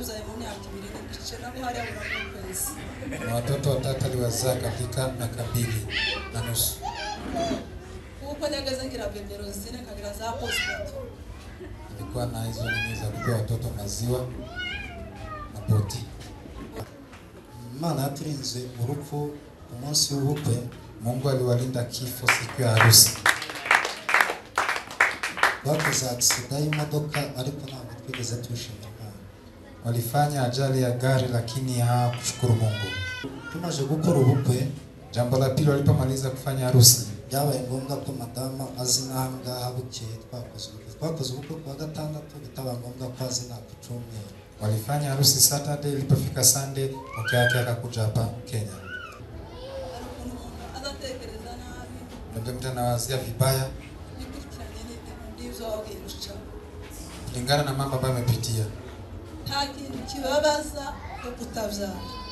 bazaye mu myaka 2 n'igice nabo hari abura kwezi. Na watoto watatu aliwazaa katika miaka 2.5. Uko nageze ngira bebero zine kagira za postmortem. Nilikuwa na hizo nini za kupea watoto maziwa na poti. Imana yaturinze urupfu umunsi w'ubukwe. Mungu aliwalinda kifo siku ya harusi. Bakoze accident y'imodoka ariko ntabwo twigeze twishimira. Walifanya ajali ya gari lakini hawakushukuru Mungu. Tumaze gukora ubukwe, jambo la pili walipomaliza kufanya harusi, byabaye ngombwa ko madama azinanga habukeye twakoze ubukwe kwa gatandatu bitaba ngombwa ko azina ku cyumweru. Walifanya harusi Saturday, ilipofika Sunday mke wake akakuja hapa Kenya. Ndio mtu anawazia vibaya kulingana na mambo ambayo amepitia.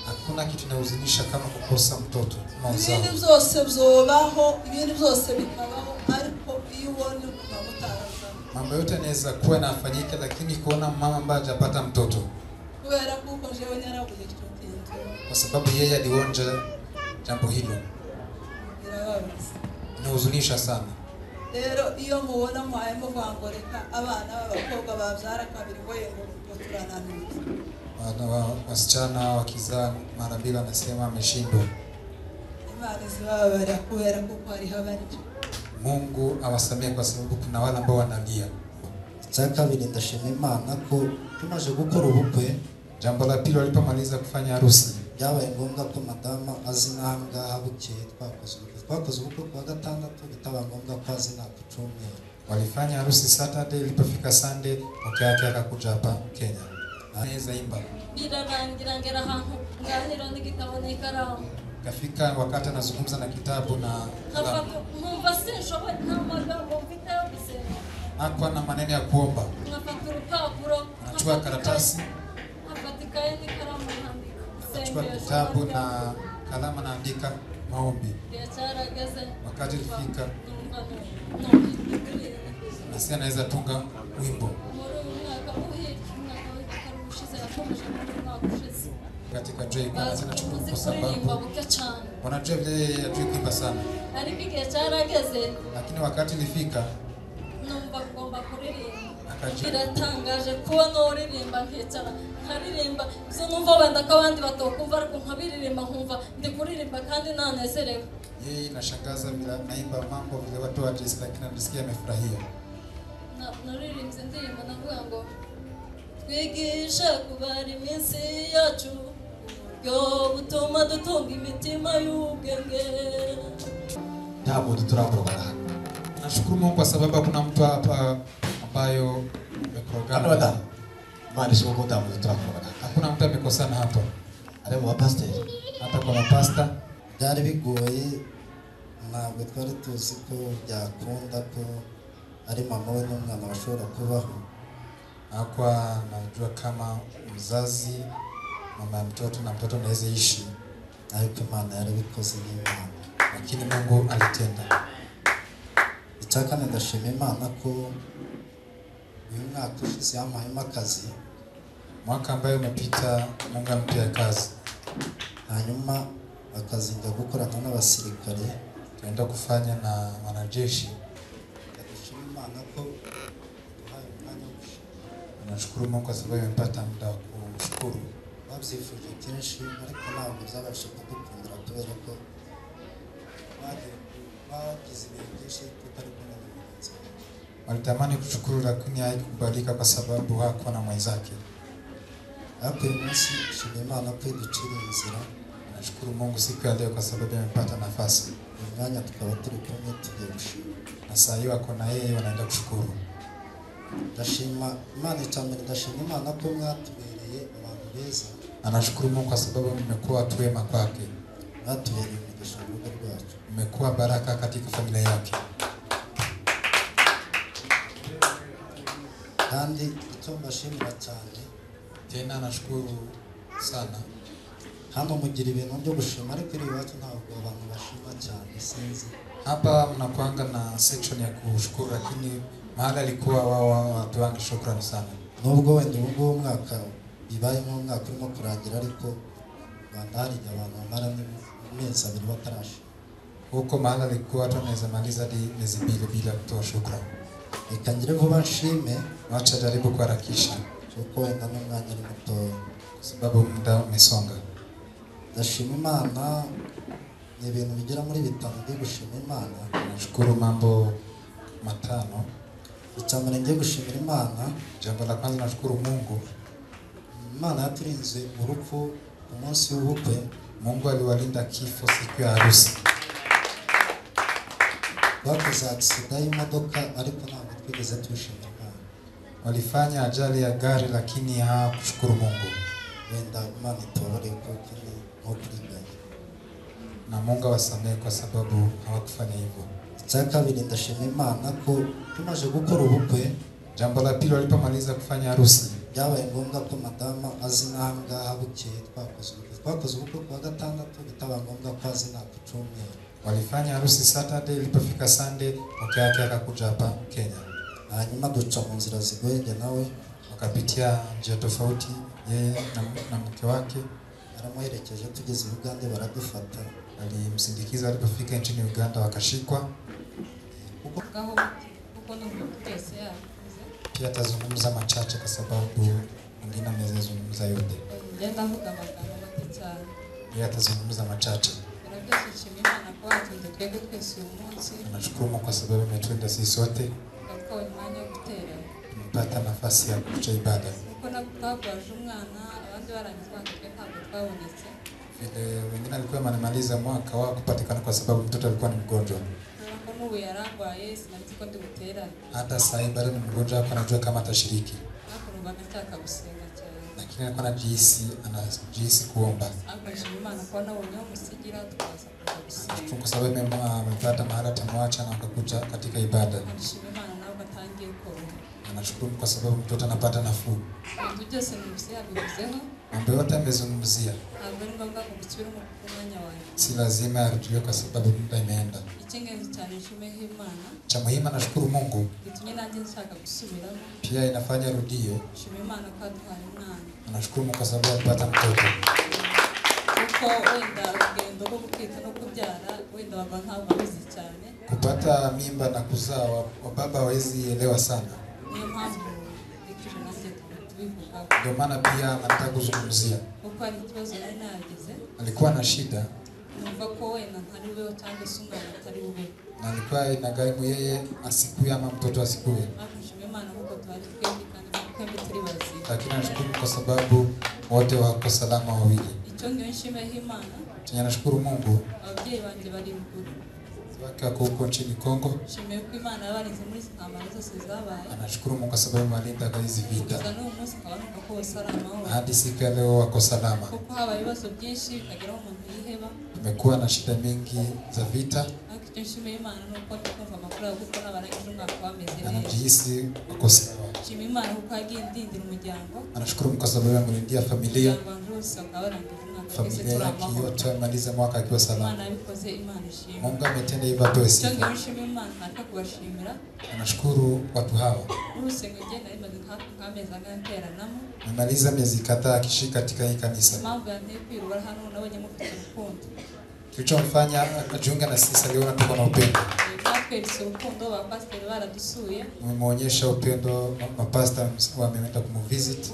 Hakuna kitu kinahuzunisha kama kukosa mtoto na uzao. Ibintu byose byobaho, ibintu byose bikabaho, ariko iyo ubone kumutaraza. Mambo yote yanaweza kuwa yanafanyika, lakini kuona mama ambaye hajapata mtoto. Kubera kuko jewe nyarabuye cy'utinzo. Kwa sababu yeye alionja jambo hilo. Inahuzunisha sana. Rero iyo mubona mwayemo kwangoreka abana b'abakobwa bavyara kabiri ngo yengo turananiza. Wasichana wakizaa mara mbili anasema ameshindwa. Imana zibabara kubera kuko ari habanje. Mungu awasamee kwa sababu kuna wale ambao wanalia. Kabiri ndashima Imana ko tumaze gukora ubukwe. Jambo la pili walipomaliza kufanya harusi, byabaye ngombwa ko madama azinanga habukeye twakoze ubukwe kwa gatandatu bitaba ngombwa ko azina ku cyumweru. Walifanya harusi Saturday, ilipofika Sunday mke wake akakuja hapa Kenya. Anaweza imba. Birarangira ngera ahantu nganira n'igitabo n'ikaramu. Kafika wakati anazungumza na kitabu na kalamu. Numva sinshoboye nta magambo mfite yo gusema. Hakuwa na maneno ya kuomba. Nkafata urupapuro, anachukua karatasi, afatika n'ikaramu naandika. anachukua kitabu na kalamu naandika maombi. Wakati ilifika nasi anaweza tunga wimbo. Katika Joy kwa zinachukua kwa sababu wanajua vile ajui kuimba sana. Lakini wakati ilifika numva ngomba kuririmba. akajibu Biratangaje kuba noririmba nkicara nkaririmba zo numva wenda ko abandi batokumva ariko nkabiririmba nkumva ndi kuririmba kandi nanezerewe. Yeye inashangaza bila naimba mambo vile watu wa jinsi, lakini anasikia amefurahia. Naririmbye ndirimba navuga ngo twigisha kubara iminsi yacu yo butuma dutunga imitima y'ubwenge. Ntabwo turakora. Nashukuru Mungu kwa sababu kuna mtu hapa ambayo amekorogana. Maana sio kwa ntabwo turakora. Hakuna mtu amekosana hapa. Ari mu pastor. Hata kwa mapasta byari bigoye, ntabwo twari tuzi ko byakunda ko ari mama we n'umwana bashobora kubaho. Hakuwa najua kama mzazi mama ya mtoto na mtoto anaweza ishi, ariko Imana yarabikoze n'Imana. Lakini Mungu alitenda. Icyakane ndashima Imana ko uyu mwaka ushize yampaye akazi. Mwaka ambayo umepita Mungu ampea kazi. Hanyuma akazi njya gukorana n'abasirikare, tunaenda kufanya na wanajeshi. Ndashima Imana ko duhaye umwanya wo gushima. Nashukuru Mungu kwa sababu nimepata muda wa kushukuru. Babyifuje kenshi ariko ntabwo byabasha kudukundira kubera ko bagize ibintu byinshi tutari kumwe n'abagenzi. Walitamani kushukuru lakini haikubalika kwa sababu hakuwa na mwenzake. Hapo munsi shima Imana ko iducira inzira. Nashukuru Mungu siku ya leo kwa sababu amepata nafasi. Umwanya tukaba turi kumwe tugiye gushima. Na saa hiyo ako na yeye wanaenda kushukuru. Ndashima Imana itamira, ndashima Imana ko mwatubereye abantu beza. Anashukuru Mungu kwa sababu mmekuwa watu wema kwake. Mwatubereye umugisha mu rugo rwacu. Mmekuwa baraka katika familia yake. Kandi icyo mbashimira cyane, tena nashukuru sana. Hano mugira ibintu byo gushima ariko iri iwacu ntabwo abantu bashima cyane sinzi. Hapa mnakuanga na section ya kushukuru, lakini mahali alikuwa wao watu wange shukrani sana. Nubwo wenda ubwo mwaka bibaye nk'umwaka urimo kurangira ariko Rwanda hari abantu bamara amezi 2 batarasha. Huko mahala alikuwa watu wanaweza maliza hadi miezi 2 bila kutoa shukrani. Reka ngire vuba nshime, Wacha jaribu kuharakisha kuko wenda n'umwanya ari muto, sababu muda umesonga. ndashima Imana. Ni ibintu bigera muri 5 byo gushima Imana. Nashukuru mambo 5. Icyambere ngiye gushimira Imana. Jambo la kwanza nashukuru Mungu. Imana yaturinze urupfu umunsi w'ubukwe. Mungu aliwalinda kifo siku ya harusi. Bakoze accident y'imodoka ariko ntabwo twigeze tushimira Imana. Walifanya ajali ya gari lakini hawakushukuru Mungu. Wenda Imana itobore kuko ni nko kuriganya. Na Mungu awasamehe kwa sababu hawakufanya hivyo. Icya kabiri ndashima Imana ko tumaze gukora ubukwe. Jambo la pili walipomaliza kufanya harusi, byabaye ngombwa ko madama azinanga bukeye twakoze ubukwe kwa gatandatu, bitaba ngombwa ko azina ku cyumweru. walifanya harusi Saturday, ilipofika Sunday mke wake akakuja hapa Kenya. Hanyuma duca mu nzira zigoye nawe, Wakapitia njia tofauti yeye na mke wake. aramuherekeje tugeze Uganda baradufata. Alimsindikiza alipofika nchini Uganda wakashikwa. Pia atazungumza machache kwa sababu mwingine amezungumza yote. Yeye atazungumza machache. Nashukuru kwa sababu umetuenda sisi sote. Tumepata nafasi ya kucha ibada. Vile wengine alikuwa wanamaliza mwaka wao kupatikana kwa sababu mtoto alikuwa ni mgonjwa. Hata sasa bado ni mgonjwa, hapo anajua kama atashiriki. Lakini alikuwa anajihisi kuomba. Kwa sababu amepata mahali tamwacha na akakuja katika ibada. Anashukuru kwa sababu mtoto anapata nafuu. Mambo yote amezungumzia. Si lazima arudie kwa sababu muda imeenda. Cha muhimu nashukuru Mungu. Pia inafanya rudio. Nashukuru kwa sababu alipata mtoto. Kupata mimba na kuzaa wababa hawezi elewa sana. Ndio maana pia anataka kuzungumzia. Alikuwa na shida. Na alikuwa inagharimu yeye asikue ama mtoto asikue. Lakini nashukuru kwa sababu wote wako salama wawili. Nashukuru Mungu. Wake wako huko nchini Kongo. Anashukuru Mungu kwa sababu alinda hizi vita. Hadi siku ya leo wako salama. Kumekuwa na shida mingi za vita. Anajihisi wako sawa. Anashukuru Mungu kwa sababu amelindia familia. Familia yake yote amaliza mwaka akiwa salama. Mungu ametenda hivyo apewe sifa. Anashukuru watu hawa. Amemaliza miezi kadhaa akishika katika hii kanisa. Kilichomfanya ajiunge na sisi, aliona tuko na upendo. Umeonyesha upendo, mapasta wameenda kumvisit.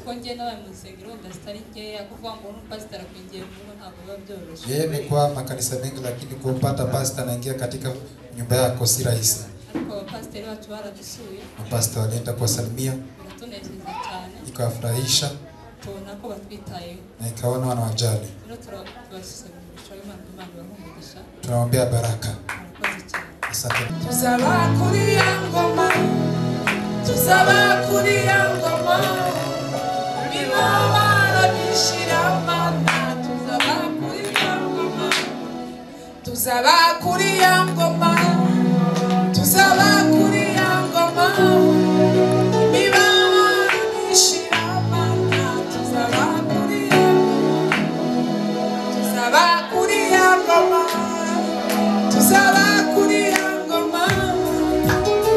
Yeye amekuwa makanisa mengi, lakini kupata pasta anaingia katika nyumba yako si rahisi. Mapasta walienda kuwasalimia, ikawafurahisha na ikaona wanawajali. Tunaombea baraka. Asante. Tuzabakuria ngoma, tuzabakuria ngoma, bibabara bishiramana, tuzabakuria ngoma, tuzabakuria ngoma, tuzabakuria ngoma, bibabara bishiramana, tuzabakuria ngoma, tuzabakuria ngoma,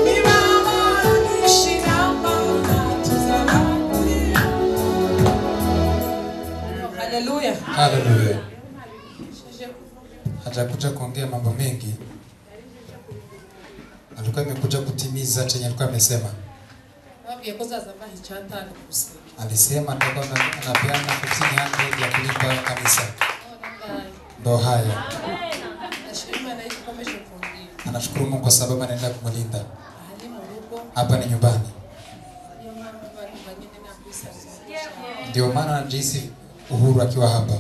bibabara bishiramana, tuzabakuria Haleluya. Hajakuja kuongea mambo mengi. Alikuwa amekuja kutimiza chenye alikuwa amesema. Alisema atakuwa anapeana 1500 ya kulipa kanisa. Ndo haya. Anashukuru Mungu kwa sababu anaenda kumlinda. Hapa ni nyumbani. Ndio maana anajihisi uhuru akiwa hapa.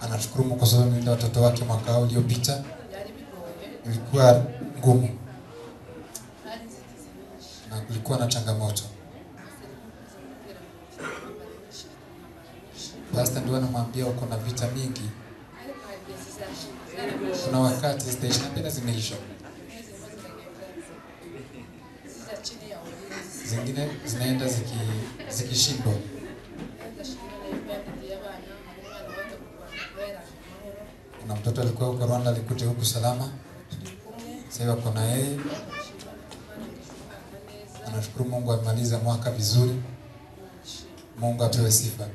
Anashukuru Mungu kwa sababu analinda watoto wake mwaka uliopita. Ilikuwa ngumu. Na kulikuwa na changamoto. Pastor ndio anamwambia uko na vita mingi. Kuna wakati station mbili zimeisha. Zingine zinaenda zikishindwa. Kuna mtoto alikuwa huko Rwanda alikuja huku salama. Sasa wako na yeye. Anashukuru Mungu amaliza mwaka vizuri. Mungu apewe sifa.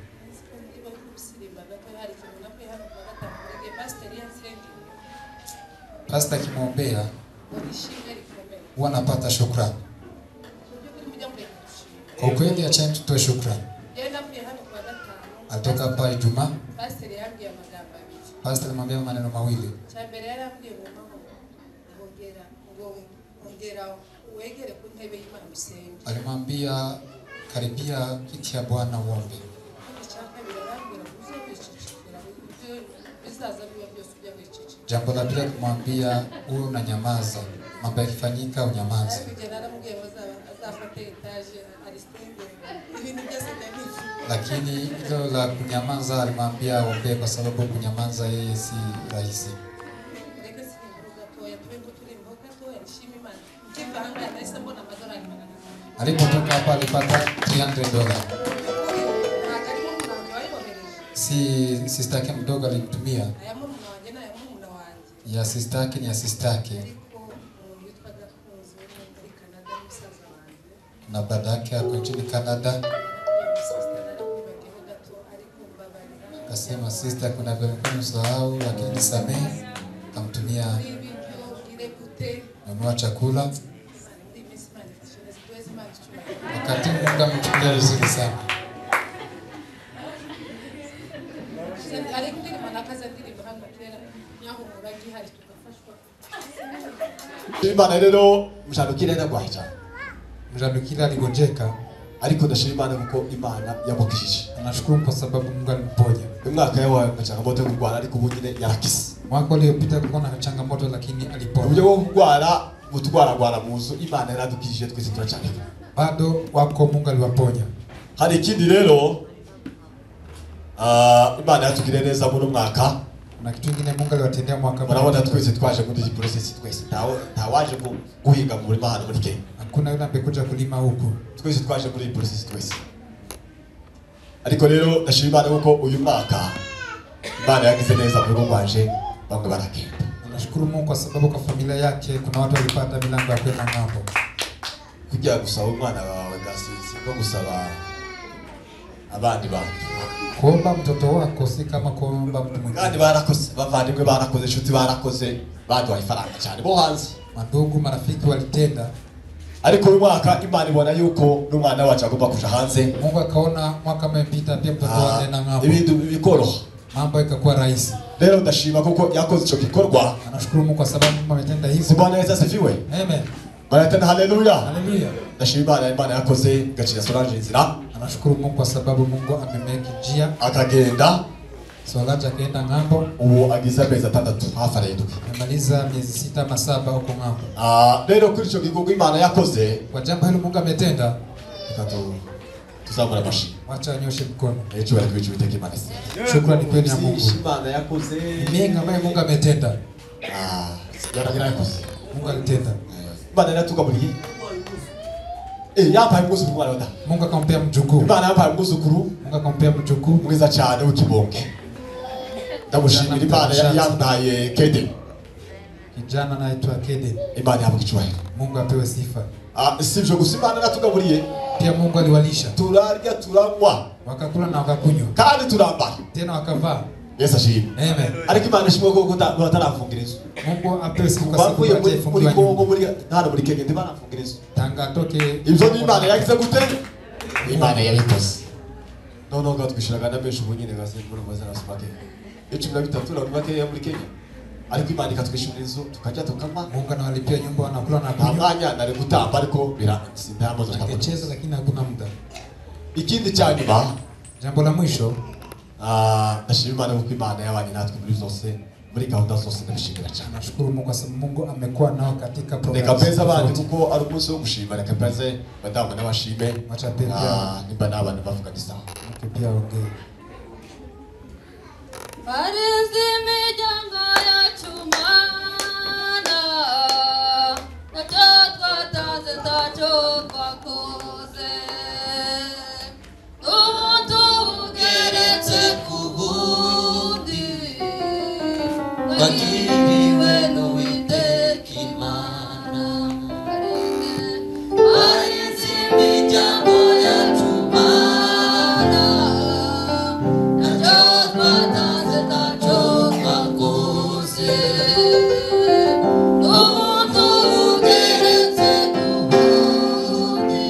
Pastor kimwombea huwa anapata shukrani. Kwa kweli acha tutoe shukrani. Atoka hapa Ijumaa. Pastor alimwambia maneno mawili. Alimwambia karibia kiti ya Bwana uombe. Jambo la pili kumwambia huyu unanyamaza, mambo yakifanyika unyamaze. Lakini hilo la kunyamaza alimwambia aombe kwa sababu kunyamaza yeye si rahisi. Alipotoka hapa alipata $300. Si sister yake mdogo alimtumia. Ya sister yake ni ya sister yake. Na baada yake ako nchini Canada. Akasema sister kuna vile nimesahau lakini nisamehe. Akamtumia nunua chakula. Wakati Mungu amemchukulia vizuri sana. Imana rero mjandukire ndagwacha. Mjandukire aligonjeka ariko ndashima Imana kuko Imana yamukishije. Anashukuru kwa sababu Mungu alimponya. Umwaka yawe machangamoto yo kurwara ariko ubunyine yarakise. Mwaka uliopita kulikuwa na changamoto lakini alipona. Uburyo bwo kurwara gutwara muzu Imana yaradukishije twese turacyaneka. Bado wako Mungu aliwaponya. Hari ikindi rero Imana yatugire neza muri mwaka. Na kitu kingine Mungu aliwatendea mwaka. Murabona twese twaje muri iyi process twese. Tawaje guhinga muri mahano muri Kenya. Hakuna yule amekuja kulima huko. Twese twaje muri iyi process twese. Ariko rero ndashima Imana kuko uyu mwaka Imana yagize neza muri rwanje bamwe barakenda. Nashukuru Mungu kwa sababu kwa familia yake kuna watu walipata milango ya kwenda ng'ambo. Kujya gusaba umwana wawe gasisi no gusaba abandi bantu. Kuomba mtoto wako si kama kuomba mtu mwingine. Kandi barakoze, bavandimwe barakoze, inshuti barakoze, baduhaye ifaranga cyane bo hanze. Mandugu marafiki walitenda. Ariko uyu mwaka Imana ibona yuko n'umwana wacu agomba kuja hanze. Mungu akaona mwaka umepita pia mtoto wake na ng'ambo. Ibintu bikoroha. Mambo ikakuwa rahisi. Leo ndashima kuko yakoze ico gikorwa. Anashukuru Mungu kwa sababu Mungu ametenda hivyo. Bwana Yesu asifiwe. Amen. Bwana tena haleluya. Haleluya. Ndashima Imana yakoze gacira Solange inzira. Anashukuru Mungu kwa sababu Mungu amemeki njia. Akagenda. Solange akaenda ng'ambo. Ubu agize amezi 6 hafi arindwi. Amemaliza miezi 6 ama 7 huko ng'ambo. Rero kuri ico gikorwa Imana yakoze. Kwa jambo hilo Mungu ametenda. Tuzamura mashi. Wacha anyoshe mkono. Ejo bari kwica biteke Imana. Shukrani kwenu ya Mungu. Imana yakoze. Mengi ambayo Mungu ametenda. Yaragira yakoze. Mungu alitenda. Imana yatugabuliye. Yampaye umwuzukuru mwana wada. Mungu akampea mjukuu. Imana yampaye umwuzukuru. Mungu akampea mjukuu mwiza cyane w'ikibonge. Ndamushimira Imana yampaye Kede. Kijana anaitwa Kede. Imana yamukichwaye. Mungu apewe sifa. Sivyo gusa Imana yatugabuliye. pia Mungu aliwalisha. Turarya turanywa. Wakakula na wakakunywa. Kandi turambara. Tena wakavaa. Yesu ashimwe. Amen. Ariko Imana ishimwe ko batarafungira Yesu. Mungu apewe sifa kwa Bavuye sababu muri afungiwa Kongo nyuma. muri hano muri Kenya ntibarafungira Yesu. Tanga atoke. Ibyo ni Imana yagize gute? Imana yabikoze. Noneho gatwishiraga na benshi ubu nyine gase muri bazana subake. 13 na bake muri Kenya. Ariko Imana ikatwishura inzu tukajya tukanywa. Mungu anawalipia nyumba wanakula na Nta kunywa. mwanya nari gutamba ariko sindamoza Angecheza lakini hakuna muda. Ikindi cya nyuma, Jambo la mwisho, ndashima Imana kuko Imana yabanye natwe muri zose, muri gahunda zose ndabishimira cyane. nashukuru Mungu kwa sababu Mungu amekuwa nao katika Reka programu. peza abandi kuko ari umunsi wo gushima, reka peze badamu n'abashime. Acha pia Nimba n'abantu bavuga ni sawa. pia ongee. Barinzi imiryango yacu Mana, ntacyo twatanze ntacyo twakoze, ubuntu bugeretse ku bundi, twagiriwe n'Uwiteka Imana. Barinzi imiryango yacu Mana, ntacyo twatanze ntacyo twakoze, ubuntu bugeretse ku bundi,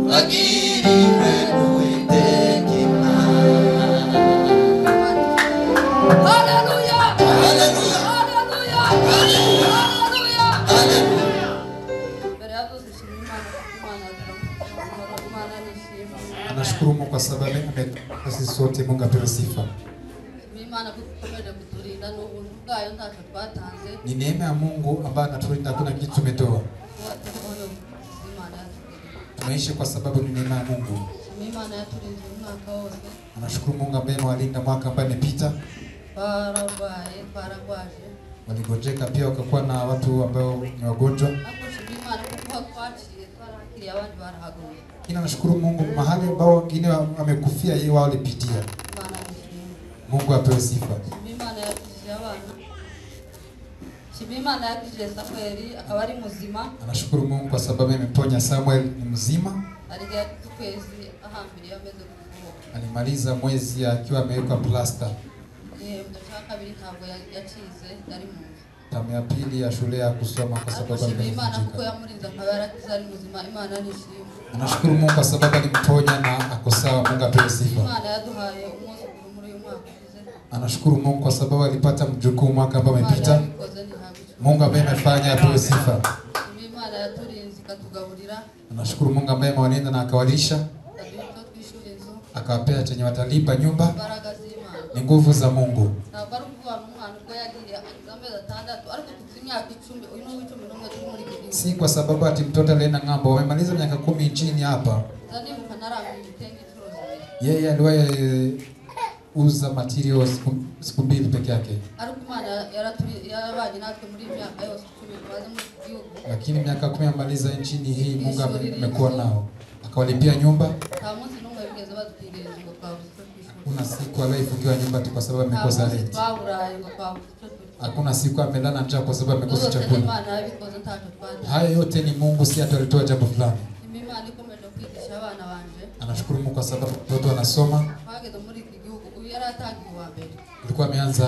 twagiriwe n'Uwiteka Imana. Haleluya! Haleluya! Haleluya! Haleluya! Mbere ya byose nshimira Imana kuko Imana nishimye. Nashukuru Mungu kwa sababu amekuwa sisi sote. Mungu apewe sifa. Imana kukomeje kuturinda n'ubuntu bwayo ntacyo twatanze. Ni neema ya Mungu ambayo anatulinda, hakuna kitu tumetoa. Imana yaturinze. Tunaishi kwa sababu ni neema ya Mungu. Imana yaturinze umwaka wose. Nashukuru Mungu ambaye amewalinda mwaka ambao umepita. Twaragwaje. Waligonjeka pia wakakuwa na watu ambao ni wagonjwa. Nakushimira Imana kuko twaciye twarakiriye abandi barahaguye. Kina nashukuru Mungu mahali ambao wengine wamekufia yeye wao walipitia. Imana nishimye. Mungu apewe sifa. Imana yakijije abana. Imana yakijije Samueli akaba ari muzima. Anashukuru Mungu kwa sababu ameponya Samuel, ni mzima. Aligia tukwezi ahambiriye ameze kuvuka. Alimaliza mwezi akiwa amewekwa plaster. Mtoto kabiri ntabwo yacize yari mu nzu. Tamu ya pili ya shule ya kusoma kwa sababu Imana kuko alimvunjika. yamurinze akabara kizari muzima. Imana nishimye. Anashukuru Mungu kwa sababu alimponya na ako sawa. Mungu apewe sifa. Imana yaduhaye umwuzukuru muri uyu mwaka ugize. Anashukuru Mungu kwa sababu alipata mjukuu mwaka ambao umepita. Mungu ambaye amefanya apewe sifa. Imana yaturinze ikatugaburira. Anashukuru Mungu ambaye amewalinda na akawalisha. Akawapea chenye watalipa nyumba. Imbaraga z'Imana. Ni nguvu za Mungu. Ntabwo ari ukuvuga umwana ubwo yagiye amezi 6 ariko tuzi imyaka 10 uyu ni 11 turi muri gihugu. Si kwa sababu ati mtoto alienda ng'ambo, wamemaliza miaka 10 nchini hapa. Zanibuka naramye ibitenge cyose. Yeye aliwahi uza materials siku mbili peke yake. Ariko Imana yarabanye natwe muri imyaka yose 10 baze muri gihugu. Lakini miaka 10 amaliza nchini hii Mungu amekuwa nao. Akawalipia nyumba. Nta munsi n'umwe bigeze badutegereza ngo twabuze icyo twishura. Kuna siku alifungiwa nyumba tu kwa sababu amekosa rent. Twaburaye ngo twabuze icyo twishura. Hakuna siku amelala njaa kwa sababu amekosa chakula. Imana yabikoze ntacyo twatanze. Haya yote ni Mungu, si ati alitoa jambo fulani. Imana ikomeje kwigisha abana banje. Anashukuru Mungu kwa sababu mtoto anasoma. Twageze muri iki gihugu uyu yari atangiye uwa mbere. Alikuwa ameanza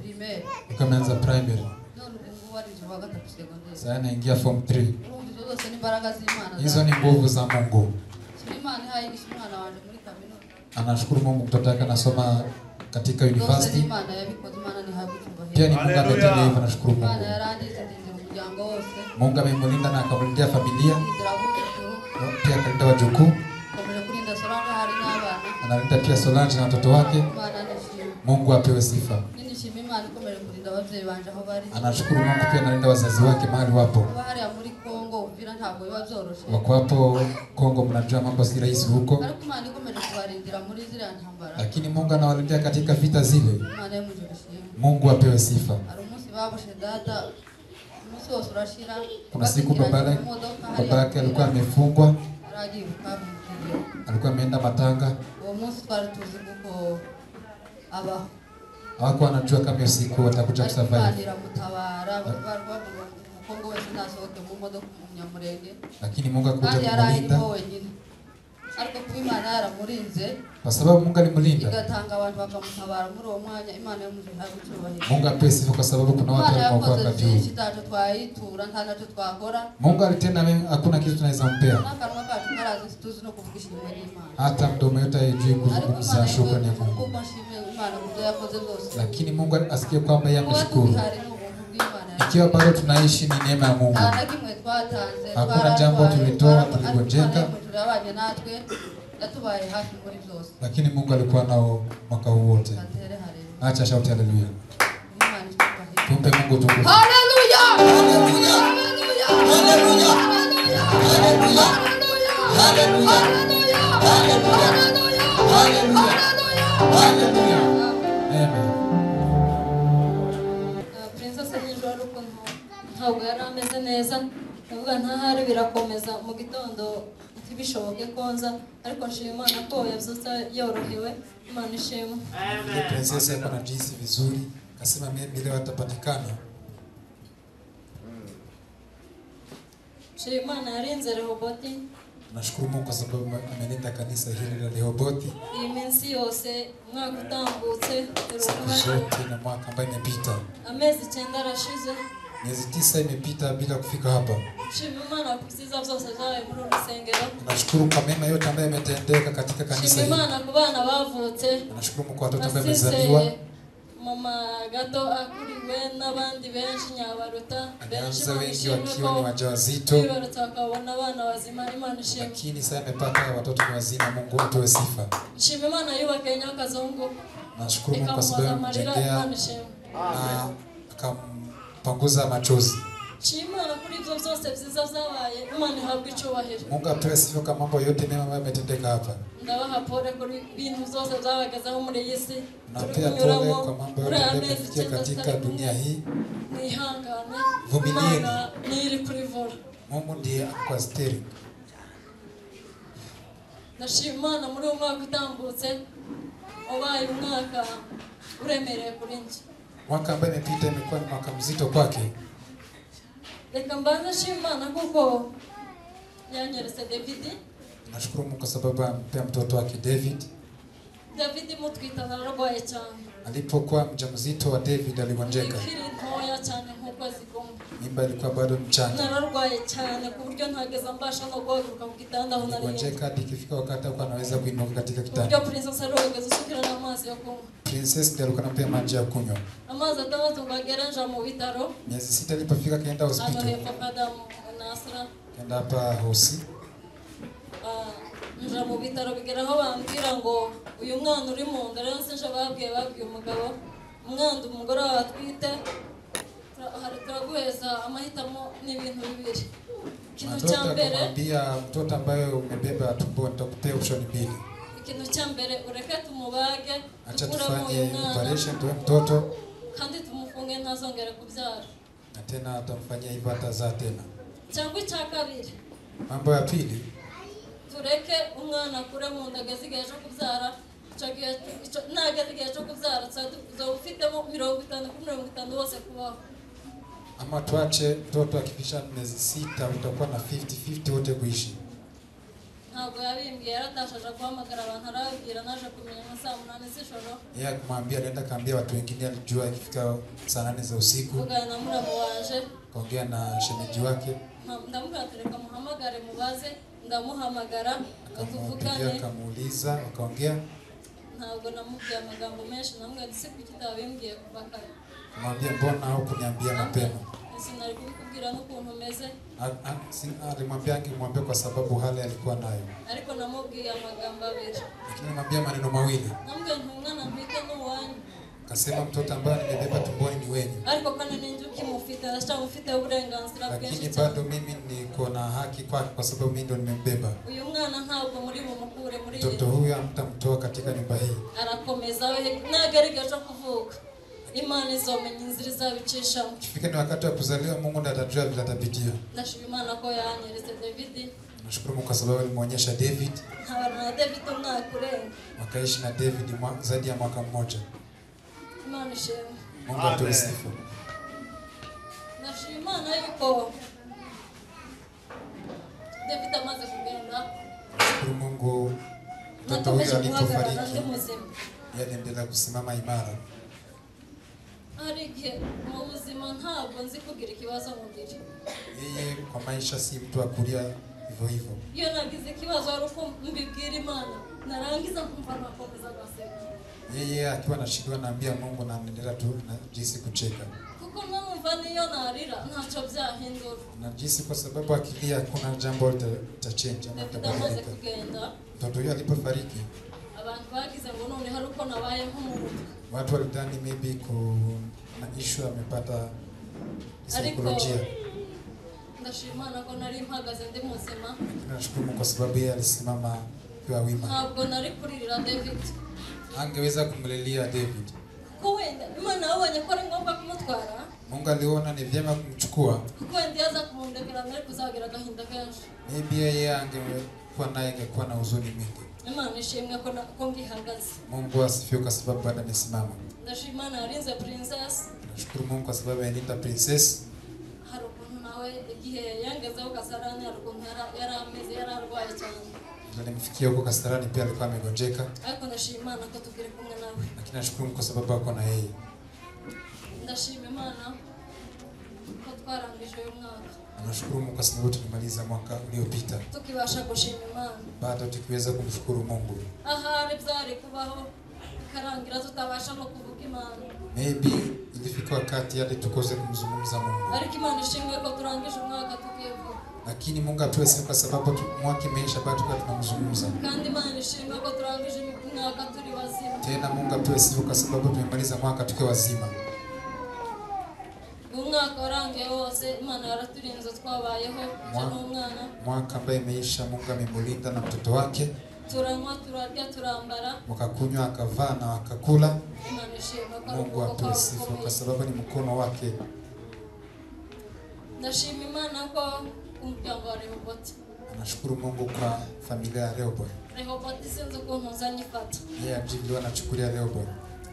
Primaire. alikuwa ameanza primary. None ubu warije wa gatatu secondaire. Sasa anaingia form 3. Urumva zose ni imbaraga z'Imana. Hizo ni nguvu za Mungu. Imana hayigisha umwana wanje muri kaminuza. Anashukuru Mungu mtoto wake anasoma katika university. Imana yabikoze. Imana ni habi cyubahiro. Pia ni Mungu ametenda hivyo, nashukuru Mungu. Imana yarandize ndindira umuryango wose. Mungu amemlinda na akamlindia familia. Ndindira abuzukuru. Pia akalinda wajukuu. Komeje kurinda Solange hari n'abana. Analinda pia Solange na watoto wake. Imana nishimye. Mungu apewe sifa. Nishimye Imana ikomeje kurinda ababyeyi banje aho bari. Anashukuru Mungu pia analinda wazazi wake mahali wapo. Bahari muri Kongo Uvira ntabwo biba byoroshe. Wako hapo Kongo, mnajua mambo si rahisi huko. Ariko Imana ikomeje kubarindira muri zile ntambara. Lakini Mungu anawalindia katika vita zile. Imana yamuje bishimye. Mungu apewe sifa. Ari umunsi baboshe data. Umunsi wose urashira. Kuna siku baba yake alikuwa amefungwa. Aragiye ukabimukiriye. Alikuwa ameenda matanga. Uwo munsi twari tuzi kuko Hawakuwa wanajua kama hiyo siku watakuja kusurvive. Mutabara barwabuye Kongo wese nasohoke mu modoka mu Nyamurenge lakini Mungu akuja kandi kumlinda wenyine ariko kuba Imana yaramurinze kwa sababu Mungu alimlinda. igatanga abantu bakamutabara muri uwo mwanya. Imana y'umujuru cyubahiro. Mungu apewe sifa kwa sababu kuna watu waliokuwa wakati huu. Tacho twayitura nta nacho twakora. Mungu alitenda mema, hakuna kitu tunaweza mpea. Nakanwa kacu karazi tuzi no kuvugisha imwe y'Imana. Hata mdomo yote haijui kuzungumza shukrani ya Mungu. Imana kubyo yakoze byose. Lakini Mungu asikie kwamba yeye ameshukuru. Ikiwa bado tunaishi ni neema ya Mungu. Hakuna jambo tulitoa tuligonjeka. Lakini Mungu alikuwa nao mwaka huu wote. Acha shauti haleluya. Tumpe Mungu tukufu. Haleluya! Haleluya! Haleluya! Haleluya! Haleluya! Haleluya! Haleluya! Amen. Princess Nijoro ko ntabwo yari ameze neza. Ndavuga ntahari birakomeza mu gitondo ntibishoboke konza ariko nshima Imana ko yavyutse yorohewe. Imana ishimwe. Amen. Princess yako anajihisi vizuri. Kasema mimi leo atapatikana. Shima Imana yarinze Rehoboti. Nashukuru Mungu kwa sababu amelinda kanisa hili la Rehoboti. Iyi minsi yose umwaka utambutse zote na mwaka ambayo imepita. Amezi 9 arashize. Miezi 9 imepita bila kufika hapa. Shima Imana kuziza byose zabaye muri rusengero. Nashukuru kwa mema yote ambayo yametendeka katika kanisa hili. Shima Imana ku bana bavutse. Nashukuru kwa watoto ambao wamezaliwa. Mama gato akuriwe n'abandi benshi Nyabaruta benshi wengi wakiwa ni wajawazito. Bakabona abana wazima. Imana ishimwe. Lakini sasa amepata watoto wazima. Mungu atoe sifa. Shima Imana yubake Nyakazongo. Nashukuru Mungu kwa sababu amemjengea na akampanguza machozi. Shima Imana kuri ibyo byose byiza byabaye. Imana ihabwe icyubahiro. Mungu atoe sifa kwa mambo yote mema ambayo yametendeka hapa. Ndabaha pole kuri bintu byose byabagazaho muri iyi si. Napea pole kwa mambo yote yamefikia katika dunia hii. Nihangane. Vumilieni. Niri kuri vola. Mungu ndiye kwa steering. Nashima Imana muri uwo mwaka utambutse wabaye umwaka uremereye kuri nje. Mwaka ambao imepita imekuwa ni mwaka mzito kwake. Reka mbanza shima Imana kuko yanyeretse David. Nashukuru Mungu kwa sababu ampea mtoto wake David. David mutwita nararwaye cyane. Alipokuwa mjamzito wa David aligonjeka. Ikiri ntoya cyane nkuko zigomba. Mimba ilikuwa bado mchanga. Nararwaye cyane ku buryo ntageza mbasha no guhaguruka mu gitanda aho nari. Aligonjeka hadi ikifika wakati hapo anaweza kuinuka katika kitanda. Buryo Princess arogeza usukira n'amazi yo kunywa. Princess ndiye alikuwa anampea maji ya kunywa. Amazi atandatu bagereje mu bitaro. Miezi 6 alipofika kaenda hospitali. Anohepa Madam Nasra. Kaenda hapa hosi. Nja mu bitaro bigeraho bambwira ngo uyu mwana uri mu nda rero sinje babwiye umugabo umwana umugore watwite turaguheza amahitamo n'ibintu bibiri. Ikintu cya mbere kumwambia mtoto ambaye umebeba tumboni tutakupea option mbili. Ikintu cya mbere ureke tumubage acha tufanye operation tuwe mtoto kandi tumufunge ntazongere kubyara na tena atamfanyia hivyo atazaa tena. Cyangwa icya kabiri mambo ya pili tureke umwana kure mu nda gazigaye cyo kubyara nagazigaye cyo kubyara zo ufitemo 50 wose kubaho. Ama tuache mtoto akifikisha miezi 6 utakuwa na 50-50 wote kuishi. Ntabwo yabimbwiye yaratashaje guhamagara abantu arabwira naje kumenya nka saa 8 z'ijoro. Yeye akamwambia alienda kaambia watu wengine alijua ikifika saa 8 za usiku. Ugana na muramu wanje. Kaongea na shemeji wake. Ndamubwira muhamagare mubaze ndamuhamagara tuvugane. Akamuuliza akaongea. Ntabwo namubwiye amagambo menshi namubwira ati siku kitabimbwiye kubaka. Mwambie mbona hukuniambia mapema? Sinari kubikubwira n'ukuntu meze. Alimwambia angemwambia kwa sababu hali alikuwa nayo. Ariko namubwiye amagambo abiri. Lakini namwambia maneno mawili. Namubwiye umwana mpite n'uwanyu. Akasema mtoto ambaye nimebeba tumboni ni wenyu. Ariko kandi ninjuki mufite ashtamufite uburenganzira bwinshi. Lakini bado mimi niko na haki kwake kwa sababu mimi ndo nimembeba. Uyu mwana ntabwo muri mumukure muri mtoto huyu amtamtoa katika nyumba hii. Arakomeza we nagarigaje kuvuka. Imana izomenya inzira izabicisha. Ikifika ni wakati wa kuzaliwa Mungu ndiye atajua vile atapitia. Ndashima Imana ko yanyeretse David. Nashukuru Mungu kwa sababu alimuonyesha David. Na David umwaka urenga. Wakaishi na David zaidi ya mwaka mmoja. Imana ishimwe. Mungu atoe sifa. Nashima Imana yuko ko David amaze kugenda Shukuru Mungu mtoto huyo nakomeje guhagarara ndi alipofariki muzima. yaliendelea kusimama imara. Hari igihe mu buzima ntabwo nzi kugira ikibazo mubiri. Yeye kwa maisha si mtu wa kulia hivyo hivyo. Iyo nagize ikibazo ari uko mbibwira Imana narangiza kumva nakomeza gaseka. Yeye akiwa anashindwa naambia Mungu na anaendelea tu na jinsi kucheka. Kuko numva niyo narira ntacyo byahindura. Na jinsi kwa sababu akilia kuna jambo litachange ama David amaze litabadilika. kugenda Mtoto huyo alipofariki abantu bagize ngo none hari uko nabaye nk'umuntu. watu walidhani maybe kuna issue amepata saikolojia. Ndashima Imana ko nari mpagaze ndi muzima. Nashukuru Mungu kwa sababu yeye alisimama kwa wima. Ntabwo nari kuririra David. Angeweza kumlilia David. Kuko wenda Imana yabonye ko ari ngombwa kumutwara. Mungu aliona ni vyema kumchukua. Kuko wenda yaza kumundekera mbere kuzagira agahinda kenshi. Maybe yeye angekuwa naye angekuwa na huzuni mingi. Imana ishimwe ko ngihagaze. Mungu asifiwe kwa sababu bado amesimama. Ndashima Imana yarinze princess. Nashukuru Mungu kwa sababu alinda princess. Hari ukuntu nawe igihe yangezeho Kasarani hari ukuntu yari ameze yari arwaye cyane. Nilimfikia huko Kasarani pia alikuwa amegonjeka. Ariko ndashima Imana ko tukiri kumwe nawe. Lakini nashukuru Mungu kwa sababu ako na yeye. Ndashima Imana ko twarangije uyu mwaka. Nashukuru Mungu kwa sababu tulimaliza mwaka uliopita. Tukibasha gushima Imana. Bado tukiweza kumshukuru Mungu. Ahari byari kubaho karangira tutabasha no kuvuga Imana. Maybe ilifika wakati hadi tukose kumzungumza Mungu. Ariko Imana ishimwe ko turangije umwaka tukivuga. Lakini Mungu atuwe sifa kwa sababu mwaka imeisha bado tukiwa tunamzungumza. Kandi Imana ishimwe ko turangije umwaka turi bazima. Tena Mungu atuwe sifa kwa sababu tumemaliza mwaka tukiwa wazima. Umwaka warangiye wose Imana yaraturinze twabayeho n'umwana. Mwaka ambaye imeisha Mungu amemulinda na mtoto wake. Turanywa, turarya, turambara. Wakakunywa, akavaa na wakakula. Imana ishimwe ko Mungu atuwe sifa kwa sababu ni mkono wake. Ndashima Imana ko umuryango wa Rehoboth. Nashukuru Mungu kwa familia ya Rehoboth. Rehoboth sinzi ukuntu nzanyifata. Yeye ajiliwa anachukulia Rehoboth.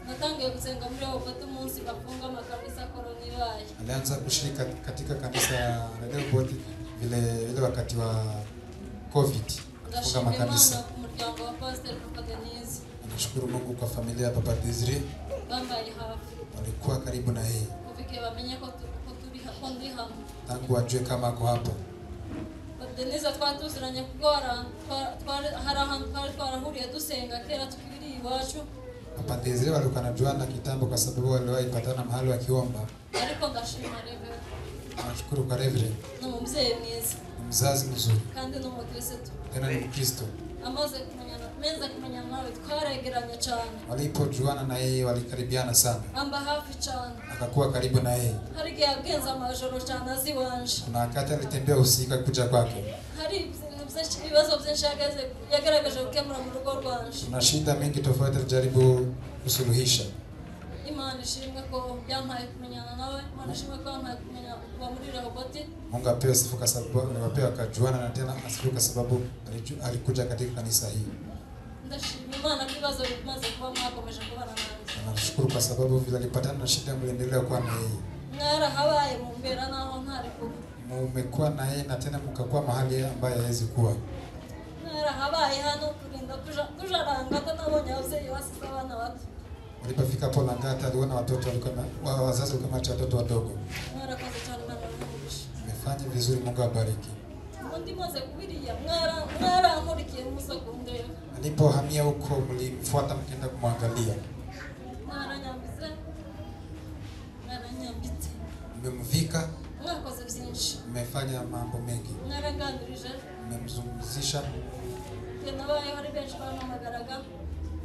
Natangiye gusenga muri Rehoboth umunsi bafunga amakanisa korona ibaye. Alianza kushirika katika kanisa ya Rehoboth vile wakati wa COVID. Kufunga makanisa. Ku muryango wa Pastor Papa Denise. Nashukuru Mungu kwa familia ya Papa Desire. Bambaye hafi. Walikuwa karibu na yeye. Kufike bamenye ko ndi hano. Tangu ajue kama ako hapa. Denise twatuziranye kugora hari ahantu twari twarahuriye dusenga kera tukiri iwacu. Papa Desire walikuwa wanajuana kitambo kwa sababu waliwahi patana mahali wakiomba. Ariko ndashima Reverend. Nashukuru kwa Reverend. Ni umubyeyi mwiza. Mzazi mzuri. Kandi ni umukristo. Tena ni Mkristo. Amaze kumenyana nawe twaregeranye cyane. Walipojuana na yeye walikaribiana sana. Amba hafi cyane. Akakuwa karibu na yeye. Hari igihe yagenza amajoro cyane azi iwanje. Kuna wakati alitembea usiku kuja kwake. Hari ibibazo byinshi yagaragaje gukemura mu rugo rwanje. Kuna shida mingi tofauti alijaribu kusuluhisha. Imana ishimwe ko yampaye kumenyana nawe. Imana ishimwe ko yampaye kumenya kuba muri Rehoboth. Mungu apewe sifa kwa sababu aliwapewa akajuana na tena asifiwe kwa sababu alikuja katika kanisa hili. Ndashima Imana ko ibibazo bimaze kuba mwakomeje kubana nanjye. Nashukuru kwa sababu vile alipatana na shida mliendelea kuwa na yeye. Mwarahabaye mumbera naho ntari kuba. Mmekuwa na yeye na tena mkakuwa mahali ambaye hawezi kuwa. Mwarahabaye hano kurinda tujaranga tunabonye ababyeyi basize abana bato. Walipofika hapo Langata aliona watoto walikuwa wazazi walikuwa watoto wadogo. Mwarakoze cyane Imana yamugisha. Amefanya vizuri, Mungu awabariki. Undi maze kubiriya mwarankurikiye musekunde. Alipohamia huko mlimfuata mkaenda kumwangalia. Mwaranyambitse. Mmemvika. Mwakoze byinshi. Mmefanya mambo mengi. Mwaraganirije. Mmemzungumzisha. Nabaye hari benshi bampamagaraga.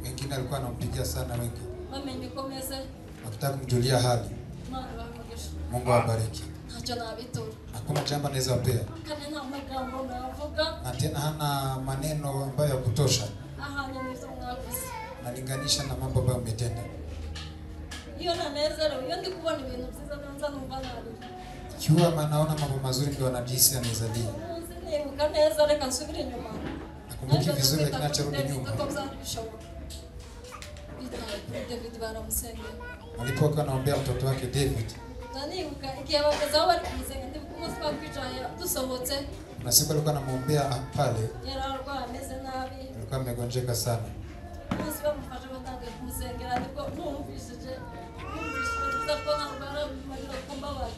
Wengine alikuwa anampigia sana wengi. Bamenye ko meze. Wakitaka kumjulia hali. Imana ibamugisha. Mungu awabariki. Ntacyo nabitura. Hakuna jambo anaweza wapea. Kandi nta magambo navuga. Na tena hana maneno ambayo ya kutosha. Ahanye n'ibyo mwakoze. Nalinganisha na mambo ambayo umetenda. Iyo nanezerewe, iyo ndi kubona ibintu byiza nza numva narira. Ikiwa naona mambo mazuri ndio anajisi anazalia. Nibuka neza reka nsubire inyuma. Nakumbuki vizuri lakini acharudi nyuma. David baramusengera. Alipokuwa anaombea mtoto wake David. Nanibuka igihe bagazaho bari kumusenga ndibuka umunsi twakwicaye dusohotse. Na siku alikuwa anamwombea pale. Yari arwaye ameze nabi. Alikuwa amegonjeka sana. Umunsi bamufashe batangiye kumusengera ariko numvishije ko ntabwo marira kumbabaye.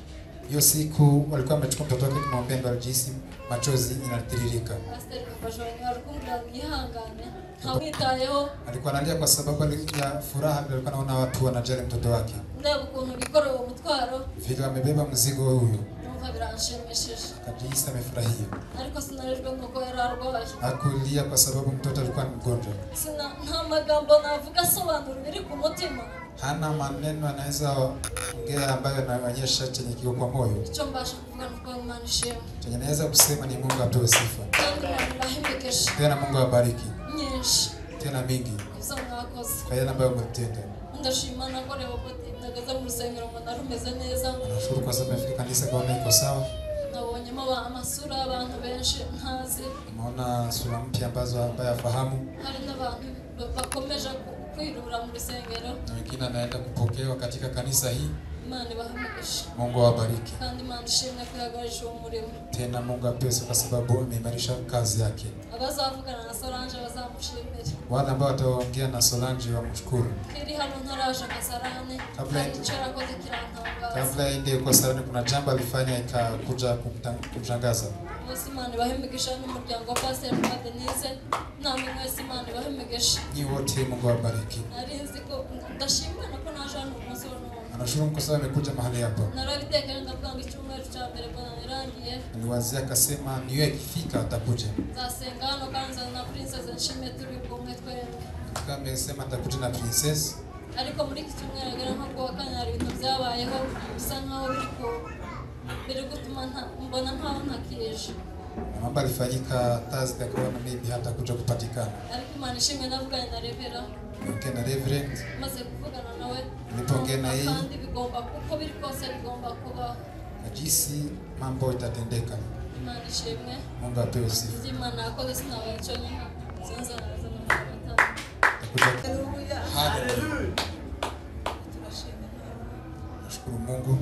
Hiyo siku walikuwa wamechukua mtoto wake kumwombea, ndio alijihisi machozi inatiririka. Pastor Kubashoni alikumwambia ihangane. Hawitayeho. Alikuwa analia kwa sababu ya furaha, alikuwa anaona watu wanajali mtoto wake. Ndaba ukuntu bikora uwo mutwaro. Vile amebeba mzigo huyu. Numva biranshimishije. Akajihisi amefurahia. Ariko sinarijwe nuko yari arwaye. Hakulia kwa sababu mtoto alikuwa mgonjwa. Nta magambo navuga asobanura biri ku mutima. Hana maneno anaweza ongea ambayo anaonyesha chenye kiko kwa moyo. Icyo mbasha kuvuga ni kwa Imana ishimwe. Chenye naweza kusema ni Mungu apewe sifa. Ndahimbekeje. Tena Mungu awabariki. Nyinshi. Tena mingi. Izo mwakoze. Kwa yale ambayo mmetenda. Ndashima na kore wote ndagaza mu rusengero ngo narumeze neza. Nashukuru kwa sababu afika kanisa kaona iko sawa. Nabonyemo amasura y'abantu benshi ntazi. Umeona sura mpya ambazo ambaye afahamu. Hari n'abantu bakomeje kwirura mu rusengero. Na wengine anaenda kupokewa katika kanisa hii. Imana ibahemegeshe. Mungu awabariki. Kandi Imana ishimwe ko yagaje uwo murimo. Tena Mungu apewe kwa sababu ameimarisha kazi yake. Abazavugana na Solange bazamushimira. Wale ambao wataongea na Solange wamshukuru. Kiri hano ntaraje Kasarane. Icara koze kirantangaza. Kabla aende kwa Sarani kuna jambo alifanya ikakuja kumtangaza. Bose Imana ibahemegeshe n'umuryango wa Pastor Denise. Namwe mwese Imana ibahemegeshe. Ni wote Mungu awabariki. Narinzi ko ndashimana ko naje hano umunsi wa none. Anashukuru kwa sababu amekuja mahali hapa. Narabitekereje ndavuga ngo icyumweru cya mbere mbona nirangiye. Aliwazia akasema niwe ikifika atakuja. Nzasenga hano kanza na Princess Nshime turi kumwe twembi. Kama amesema atakuja na Princess. Ariko muri iki cyumweru agera nko kuwa kane hari ibintu byabayeho bisa nkaho biri gutuma mbona nkaho ntakije. Mambo alifanyika Thursday kwa maybe hata kuja kupatikana. Ariko Imana ishimwe navuganye na Revera. Okay, na Reverend. Maze kuvugana nawe. Nipongea na yeye. Kandi bigomba kuko biri kose bigomba kuba. Najisi mambo itatendeka. Imana ishimwe. Mungu apewe sifa. Imana yakoze sinabacho nyuma. Sanza naza na mata. Haleluya. Haleluya. Nashukuru Mungu.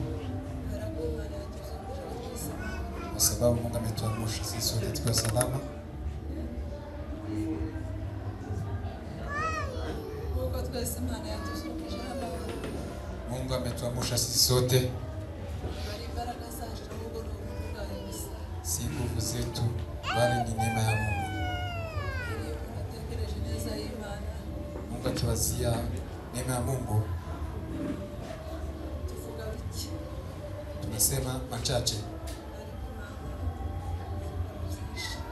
Kwa sababu Mungu ametuamsha sisi sote tukiwa salama. Mungu ametuamsha sisi sote. Si nguvu zetu bali ni neema ya Mungu. Mungu akiwazia neema ya Mungu tunasema machache,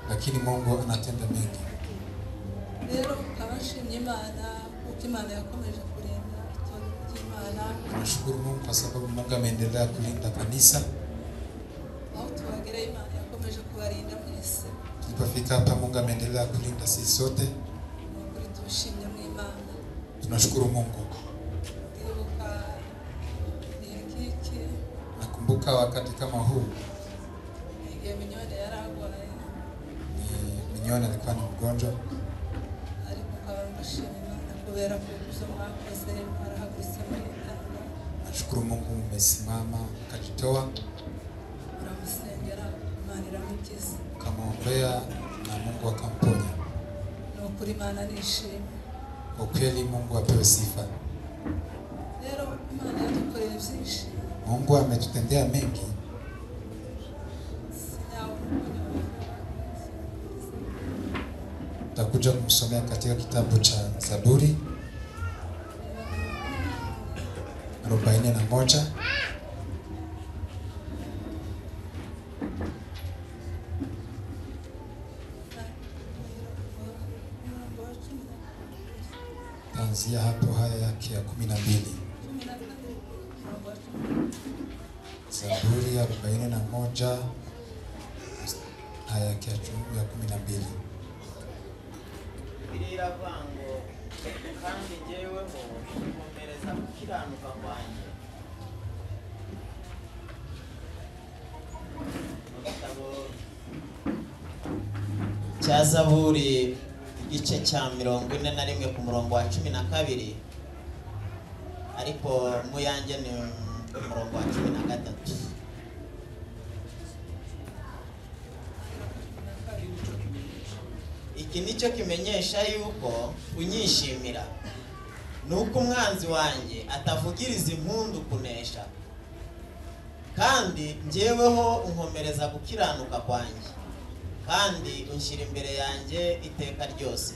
lakini Mungu anatenda mengi. Rero abashimye Imana kuko Imana yakomeje kurinda Imana. Tunashukuru Mungu kwa sababu Mungu ameendelea kulinda kanisa. Aho tubagera Imana yakomeje kubarinda mwese. Tulipofika hapa Mungu ameendelea kulinda sisi sote. Kuri tushimye mu Imana. Tunashukuru Mungu. Ndibuka iki. Nakumbuka wakati kama huu. Igihe Minyone yaragwaye. Minyone alikuwa ni mgonjwa. Ariko kabashimye Imana kubera ko kuzo mwakoze arahagurutse mu itanga. Nashukuru Mungu umesimama ukajitoa. Uramusengera Imana iramukiza. Kamwombea na Mungu akamponya. Nukuri Imana nishimye. Kwa kweli Mungu apewe sifa. Rero Imana yadukoreye byinshi. Mungu ametutendea mengi. Takuja kumsomea katika kitabu cha Zaburi 41. Tanzia hapo haya yake ya 12. Zaburi ya 41 haya yake ya 12. Birira vango kandi jeweho nkomereza gukiranuka kwanjye. Cya Zaburi igice cya 41 ku murongo wa 12, ariko muyange ni umurongo wa 13. Iki nicyo kimenyesha yuko unyishimira, nuko umwanzi wanjye atavugiriza impundu kunesha, kandi njyeweho unkomereza gukiranuka kwanjye, kandi unshyira imbere yanjye iteka ryose.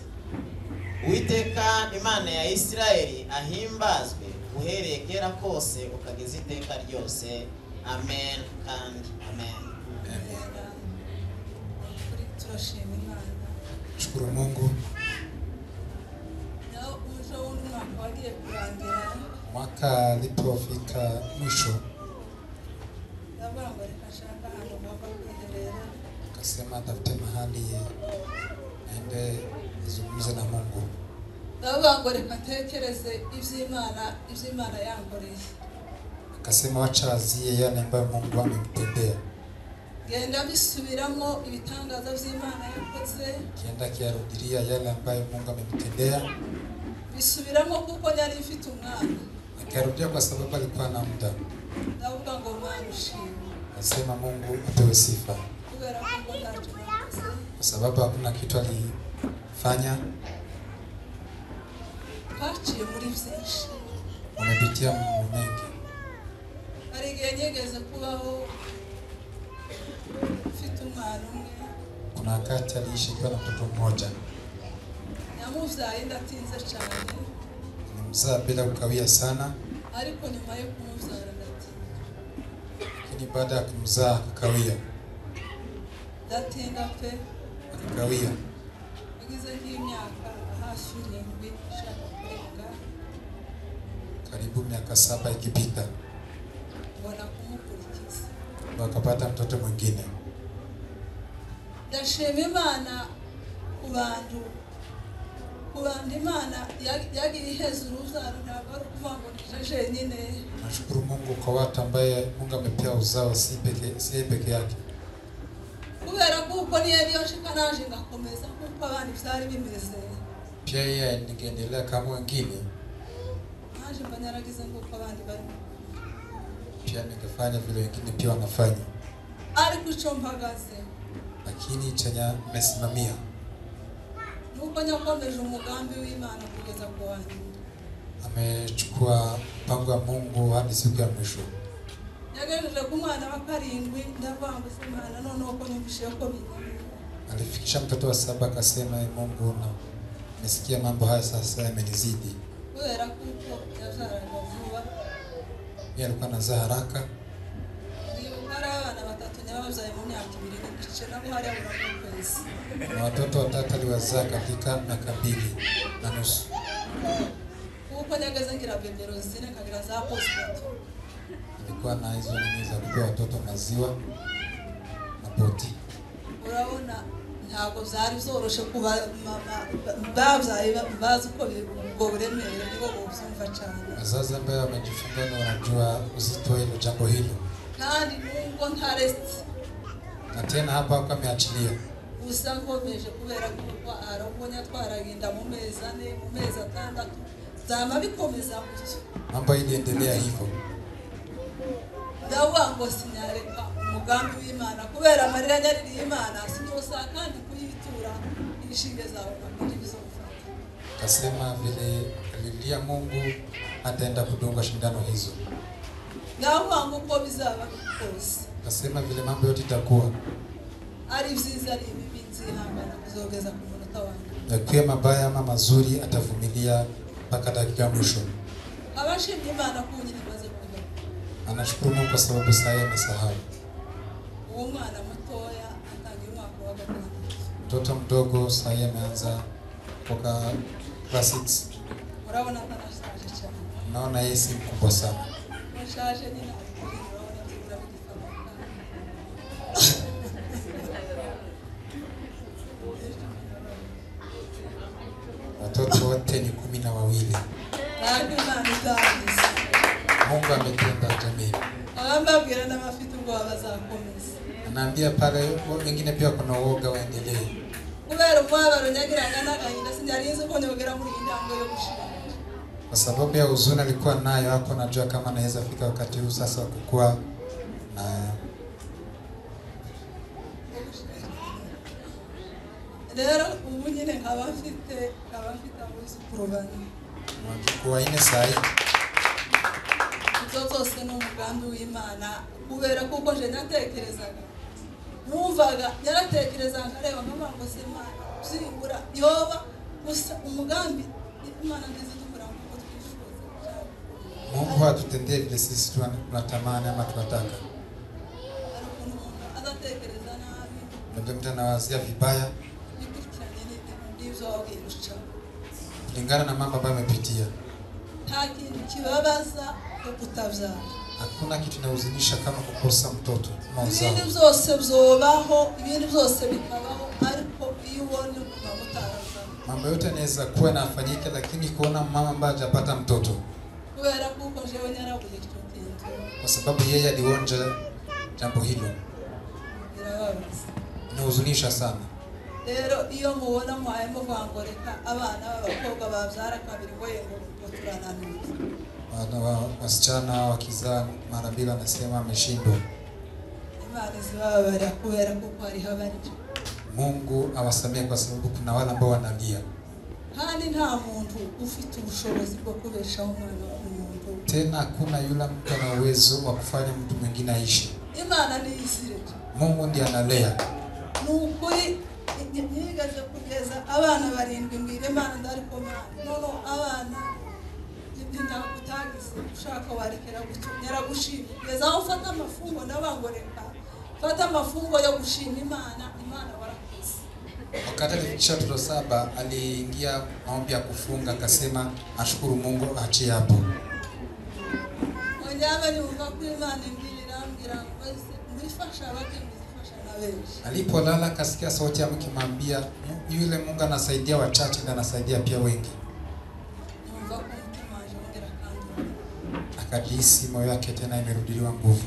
Uwiteka Imana ya Isirayeli ahimbazwe uhereye kera kose ukageza iteka ryose. Amen kandi amen. Turashima Imana. Shukuru Mungu. Na mwisho w'umwaka wagiye kurangira. Mwaka ulipofika mwisho, ndavuga ngo reka nshaka ahantu ngomba kwiherera. akasema tafute mahali aende azungumze na Mungu. Ndavuga ngo reka ntekereze iby'Imana yankoreye. Akasema wacha azie yale ambayo Mungu amemtendea. Genda bisubiramo ibitangaza by'Imana yakoze. Kienda kiarudilia yale ambayo Mungu amemtendea. Bisubiramo kuko yari ifite umwana. Akarudia kwa sababu alikuwa na muda. Ndavuga ngo Mana ushimwe. Asema Mungu apewe sifa. Kubera ko ntacyo nakoze. Kwa sababu hakuna kitu alifanya. Twaciye muri byinshi. Umepitia mambo mengi. Hari igihe nyegeze kubaho ufite umwana umwe. Kuna wakati aliishi kwa na mtoto mmoja. Namuvyaye ndatinze cyane. Alimzaa bila kukawia sana. Ariko nyuma yo kumuvyara ndatinze. Lakini baada ya kumzaa akakawia. Ndatinda pe. Akakawia. Bigize nk'imyaka hafi 7 ishaka kurenga. Karibu miaka 7 ikipita. Mbona kumukurikiza. Wakapata mtoto mwingine. Ndashima Imana ku bantu Imana yagiye iheza urubyaro, ntabwo ari ukuvuga ngo nije nyine. Nashukuru Mungu kwa watu ambaye Mungu amepea uzao si peke yake. Kubera kuko niyo nshika naje ngakomeza kuko abandi byari bimeze. Pia yeye ningeendelea kama wengine. Naje mbanyaragize nguko abandi bari. Pia ningefanya vile wengine pia wanafanya. Ariko icyo mpagaze. Lakini chenye mesimamia. Nuko nyakomeje umugambi w'Imana kugeza ku wanyu. Amechukua mpango wa Mungu hadi siku ya mwisho. Yagejeje ku mwana wa 7 ndavanga Imana none uko nyumvishe ko binyamira. Alifikisha mtoto wa 7 akasema Mungu na nimesikia mambo haya sasa yamenizidi. Kubera kuko yazaraga vuba. Yeye alikuwa anazaa haraka. Abana batatu nyabazaye mu myaka 2 n'igice nabo hari aburakwezi. Na watoto 3 aliwazaa katika miaka 2.5. Kuko nyageze ngira bembero zine kagira za postmortem. Alikuwa na hizo nini za kupea watoto maziwa na poti. Urabona ntabwo zari zoroshe kuba mama babyaye bazi ko ubwo buremere niko buzumva cyane. Wazazi ambao wamejifunga na wanajua uzito hilo jambo hilo. Kandi nubwo nta rest. Na tena hapa kwa ameachilia. Usa nkomeje kubera ko arabonya twaraginda mu mezi 4 mu mezi 6 zama bikomeza gutyo. Mambo iliendelea hivyo. Ndavuga ngo sinyareka umugambi w'Imana kubera amarira nyariri Imana sinyosa kandi kuyitura inshinge zawe kandi bizofata. Kasema vile alilia Mungu ataenda kudunga shindano hizo. Ndavuga ngo uko bizaba kose. Kasema vile mambo yote itakuwa Ari vyiza ari bibi nzihangana kuzogeza ku munota wanjye. yakiwa mabaya ama mazuri atavumilia mpaka dakika ya mwisho. Abashimye Imana kunyine maze kuba. Anashukuru Mungu kwa sababu sasa amesahau. Uwo mwana mutoya atangiye umwaka wa 5. Mtoto mdogo sasa ameanza kutoka class 6. Urabona atanashaje cyane. Naona yeye si mkubwa sana. Nashaje nyina urabona byibura bigifana. Watoto wote ni 12. Mungu ametenda jamii. Abambabwira n'abafite ubwoba bazakomeza. Anaambia pale wengine pia kuna uoga waendelee. Kubera umwabaro nyagiranga n'agahinda sinyarinze ko nyogera muri indango yo gushira. Kwa sababu ya huzuni alikuwa nayo, hapo najua kama anaweza fika wakati huu sasa kukua na rero ubu nyine nkaba mfite abuzukuru bane kwa ine sahi izo zose ni umugambi w'Imana kubera kuko je natekerezaga numvaga yaratekerezaga nkareba nkamango se Imana zibura yoba gusa umugambi Imana ndizi dukora ngo twishuze. Mungu atutendee vile sisi tunatamani ama tunataka. Adatekereza nabi Ndio mtu anawazia vibaya kulingana na mambo ambayo amepitia. Nta kintu kibabaza cyo kutabyara. Hakuna kitu kinahuzunisha kama kukosa mtoto. Ibintu byose byobaho, ibintu byose bikabaho, ariko iyo ubona umama utaraza. Mambo yote yanaweza kuwa yanafanyika, lakini kuona mama ambaye hajapata mtoto. Kubera kuko jewe nyarabuye cyo kintu. Kwa sababu yeye alionja jambo hilo. Birababaza. Inahuzunisha sana. Rero iyo mubona mwayemo kwangoreka abana b'abakobwa babyara kabiri ngo yengo turananiwe. Wasichana wakizaa mara mbili anasema ameshindwa. Imana zibabara kubera kuko hari habarije. Mungu awasamee kwa sababu kuna wale ambao wanalia. Kandi nta muntu ufite ubushobozi bwo kubeshaho umwana w'umuntu. Tena hakuna yule mtu ana uwezo wa kufanya mtu mwingine aishi. Imana ni isire. Mungu ndiye analea. Nukuri nigaze kugeza abana barindwi mbire Imana ndariko nono abana ndakutagise ushaka warekera gutunyara gushima kugeza aho ufata amafungo ndabangoreka fata amafungo yo gushima Imana warakoze. Wakati alifikisha watoto 7 aliingia maombi ya kufunga akasema ashukuru Mungu aachie hapo. Onyama ni uva kwa Imana mbira ngo mbifasha abake alipolala akasikia sauti ya mke kimwambia yule Mungu anasaidia wachache na anasaidia pia wengi. Akajisi moyo wake tena imerudiliwa nguvu.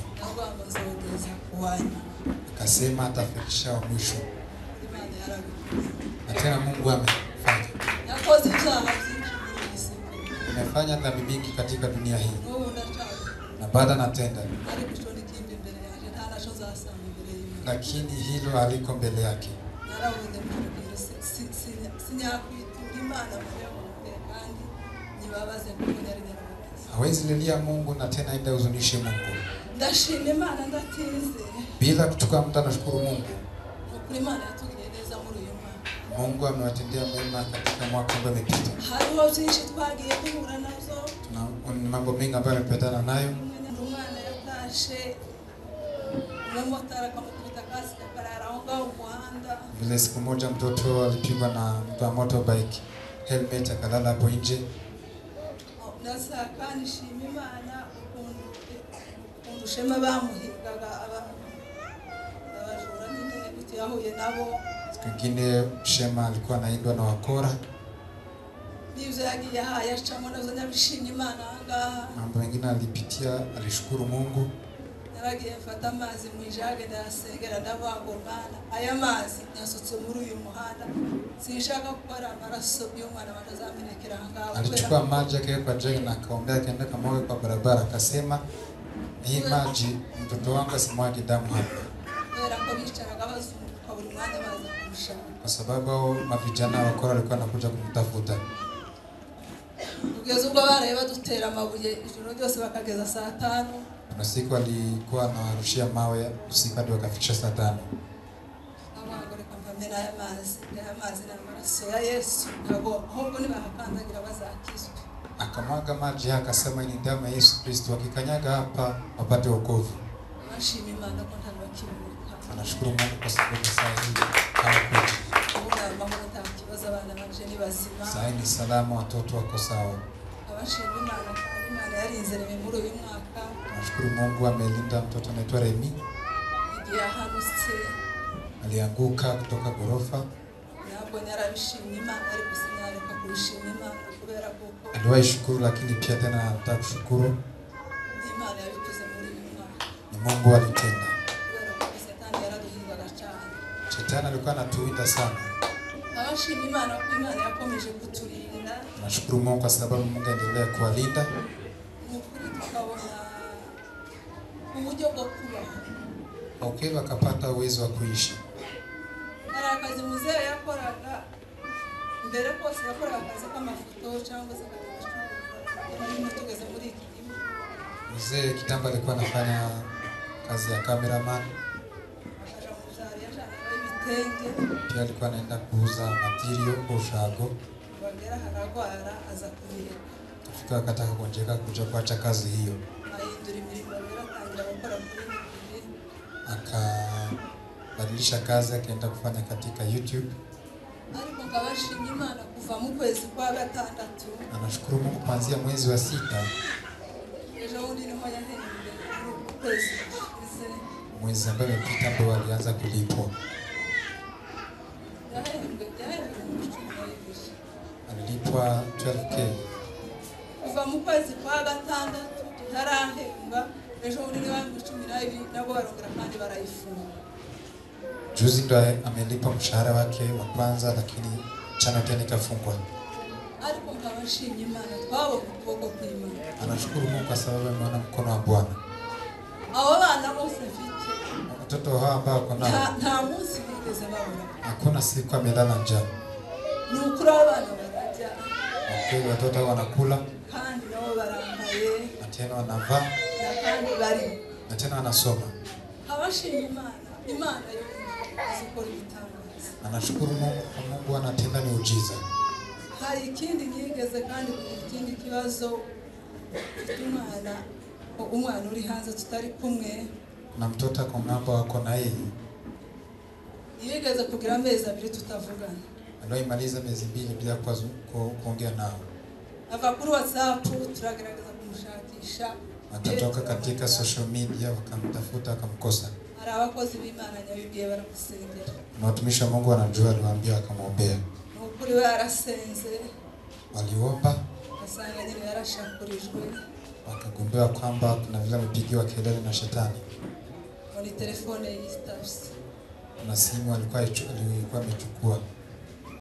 Akasema atafikisha wa mwisho. Na tena Mungu amefanya. Amefanya dhambi nyingi katika dunia hii. Na bado anatenda. Lakini hilo haliko mbele yake. Hawezi lilia Mungu na tena enda huzunishe Mungu. Ndashima Imana ndatize. Bila kuchukua muda nashukuru Mungu. Imana yatugeneza muri uyu mwaka. Mungu amewatendea mema katika mwaka ambao umepita. Hariho byinshi twagiye duhura nazo. Tuna mambo mengi ambayo tumepatana nayo. Umwana yatashe mumotara kamukubita kasi kakarara aho ngaho umuhanda. Vile siku moja mtoto alipigwa na mtu wa motorbike, helmet akalala hapo nje. Nasaka nishima Imana ukuntu shema bamuhigaga abajura nyine kuti yahuye nabo. Siku nyingine Shema alikuwa anaindwa na wakora. Nivyo yagiye haya chamo nazo nyabishimye Imana anga. Mambo mengine alipitia, alishukuru Mungu. Naragiye mfata amazi mu ijage ndasengera ndavuga Mana aya mazi nyasutse muri uyu muhanda sinshaka gukora amaraso y'umwana batazamenekera ngaho. Alichukua maji akaweka jage na akaombea akaenda kamwaga kwa barabara akasema hii maji mtoto wangu asimwage damu hapa. Kwa sababu mavijana wakora walikuwa wanakuja kumtafuta. Ugeze ubwo bareba dutera amabuye ijoro ryose bakageza saa 5. Kuna siku alikuwa anarushia mawe usiku hadi wakafikisha saa 5. Abagore kampamena ya mazi na maraso ya Yesu nabo ahubwo nibahakandagira bazakizwa. Akamwaga maji akasema ni damu ya Yesu Kristo, akikanyaga hapa wapate wokovu. Nashima Imana kwa ntabakimurika. Anashukuru Mungu kwa sababu saa hii hawakuja. Saa hii ni salama, watoto wako sawa. Nashukuru Mungu amelinda mtoto anaitwa Remi. Alianguka kutoka ghorofa. Aliwahi shukuru lakini pia tena anataka kushukuru. Ni Mungu alitenda. Shetani alikuwa anatuwinda sana. Nashimira Imana ko Imana yakomeje kuturinda. Nashukuru Mungu kwa sababu Mungu endelea kuwalinda. Nukuri tukabona uburyo bwo kubaho. Okay, wakapata uwezo wa kuishi. Hari akazi muzee yakoraga mbere kose yakoraga akazi k'amafoto cyangwa se akazi tugeze muri iki gihe. Mzee kitambo alikuwa anafanya kazi ya cameraman. Pia alikuwa anaenda kuuza material kwa ushago. Bagera haragwara aza kubireka. Kufika wakati akagonjeka kuja kuacha kazi hiyo. Ahindura imirimo atangira gukora kuri akabadilisha kazi akaenda kufanya katika YouTube. Ariko ngabashimye Imana kuva mu kwezi kwa 6. Anashukuru Mungu kuanzia mwezi wa 6. Ejo bundi niho yahembwe kwezi. Mwezi ambao umepita ndio walianza kulipwa. Alilipwa 12k. Kuva mu kwezi kwa 6 tutarahembwa. Ejo bundi ni wangu 12 nabo barongera kandi barayifunga. Juzi ndo amelipa mshahara wake wa kwanza lakini chana tena ikafungwa. Ariko ngabashimye Imana twabonye ukuboko kw'Imana. Anashukuru Mungu kwa sababu ameona mkono wa Bwana. Abo bana bose mfite. Watoto hawa ambao wako nao nta munsi bigeze babura. Hakuna siku amelala njaa. Ni ukuri abana barajya. Kweli watoto wanakula. Kandi nabo barambaye. Na tena wanavaa. Na kandi bari. Na tena wanasoma. Abashimye Imana. Imana yo zikora ibitangaza. Anashukuru Mungu kwa Mungu anatenda miujiza. Hari ikindi nigeze kandi ikindi kibazo umwana uri hanze tutari kumwe. Na mtoto kwa ng'ambo wako na yeye. Yigeze kugira amezi 2 tutavugana. Aloimaliza miezi 2 bila kuongea nao. Ava kuri WhatsApp turagerageza kumushakisha. Akatoka katika social media wakamtafuta akamkosa. Hari abakozi b'Imana nyabibwiye barakusengera. Na watumishi wa Mungu anajua aliwaambia akamwombea. Ukuri barasenze. Waliomba. Asanga nyine yarashakurijwe. Wakagundua kwamba kuna vile amepigiwa kelele na shetani. Ni telefone y'istafsi. Na simu alikuwa amechukua.